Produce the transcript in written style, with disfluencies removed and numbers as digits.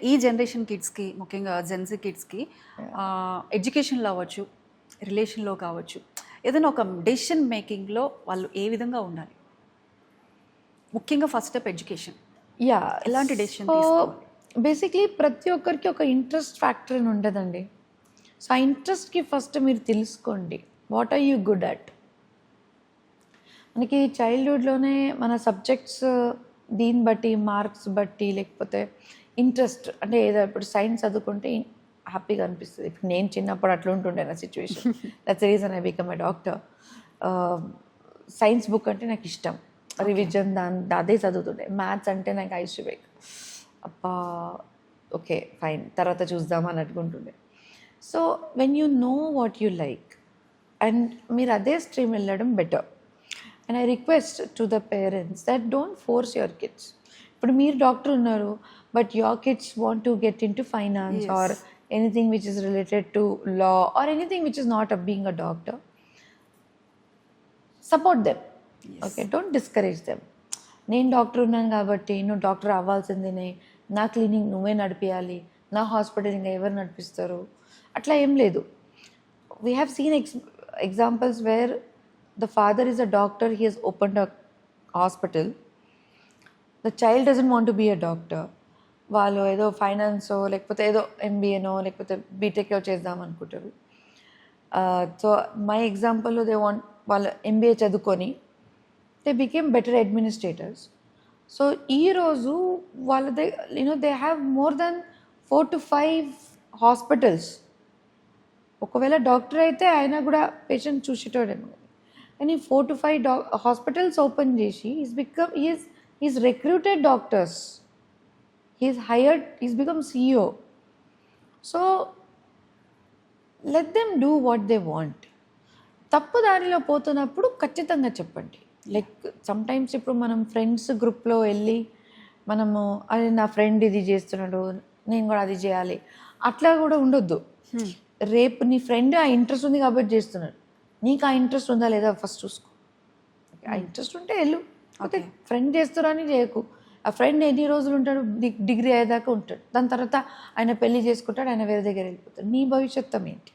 ఈ జనరేషన్ కిడ్స్కి, ముఖ్యంగా జెన్సీ కిడ్స్కి ఎడ్యుకేషన్లో అవ్వచ్చు, రిలేషన్లో కావచ్చు, ఏదైనా ఒక డెసిషన్ మేకింగ్లో వాళ్ళు ఏ విధంగా ఉండాలి? ముఖ్యంగా ఫస్ట్ స్టెప్ ఎడ్యుకేషన్. యా, ఎలాంటి డెసిషన్ తీసుకోవాలి? బేసిక్లీ ప్రతి ఒక్కరికి ఒక ఇంట్రెస్ట్ ఫ్యాక్టర్ అని ఉంటుందండి. సో ఆ ఇంట్రెస్ట్కి ఫస్ట్ మీరు తెలుసుకోండి, what are you good at. మనకి చైల్డ్హుడ్లోనే మన సబ్జెక్ట్స్ దీన్ని బట్టి, మార్క్స్ బట్టి, లేకపోతే ఇంట్రెస్ట్ అంటే ఏదో ఇప్పుడు సైన్స్ చదువుకుంటే హ్యాపీగా అనిపిస్తుంది. ఇప్పుడు నేను చిన్నప్పుడు అట్లా ఉంటుండే నా situation. That's the reason I become a doctor. Science book అంటే నాకు ఇష్టం, రివిజన్ అదే చదువుతుండే. మ్యాథ్స్ అంటే నాకు ఐషివేక్ అప్పా ఓకే ఫైన్ తర్వాత చూద్దామని అనుకుంటుండే. So when you know what you like and మీరు అదే స్ట్రీమ్ వెళ్ళడం better. And I request to the parents that don't force your kids. ఇప్పుడు మీరు డాక్టర్ ఉన్నారు, but your kids want to get in to finance or anything which is related to law or anything which is not being a doctor. Support them, okay, don't discourage them. నేను doctor ఉన్నాను కాబట్టి నువ్వు doctor అవ్వాల్సిందేనే, నా clinic నువ్వే నడిపించాలి, నా hospital ఇంకా ఎవరు నడిపిస్తారు, అట్లా ఏం లేదు. We have seen examples where the father is a doctor, he has opened a hospital. The child doesn't want to be a doctor. వాళ్ళు ఏదో ఫైనాన్సో లేకపోతే ఏదో ఎంబీఏనో లేకపోతే బీటెక్లో చేద్దాం అనుకుంటారు. సో మై ఎగ్జాంపుల్లో వాళ్ళు ఎంబీఏ చదువుకొని they became better administrators. So ఈరోజు వాళ్ళ they have more than 4 to 5 hospitals. ఒకవేళ డాక్టర్ అయితే ఆయన కూడా పేషెంట్ చూసేటోడేమో, కానీ 4 to 5 హాస్పిటల్స్ ఓపెన్ చేసి is recruited doctors, is hired, is become CEO. So let them do what they want. తప్పు దారిలో పోతున్నప్పుడు ఖచ్చితంగా చెప్పండి. లైక్ సమ్టైమ్స్ ఇప్పుడు మనం ఫ్రెండ్స్ గ్రూప్లో వెళ్ళి మనము అది నా ఫ్రెండ్ ఇది చేస్తున్నాడు నేను కూడా అది చేయాలి అట్లా కూడా ఉండొద్దు. రేపు నీ ఫ్రెండ్ ఆ ఇంట్రెస్ట్ ఉంది కాబట్టి చేస్తున్నాడు, నీకు ఆ ఇంట్రెస్ట్ ఉందా లేదా ఫస్ట్ చూసుకో. ఆ ఇంట్రెస్ట్ ఉంటే వెళ్ళు, ఓకే. ఫ్రెండ్ చేస్తారని చేయకు. ఆ ఫ్రెండ్ ఎన్ని రోజులు ఉంటాడు, డిగ్రీ అయ్యేదాకా ఉంటాడు, దాని తర్వాత ఆయన పెళ్లి చేసుకుంటాడు, ఆయన వేరే దగ్గర వెళ్ళిపోతాడు. నీ భవిష్యత్తు ఏంటి?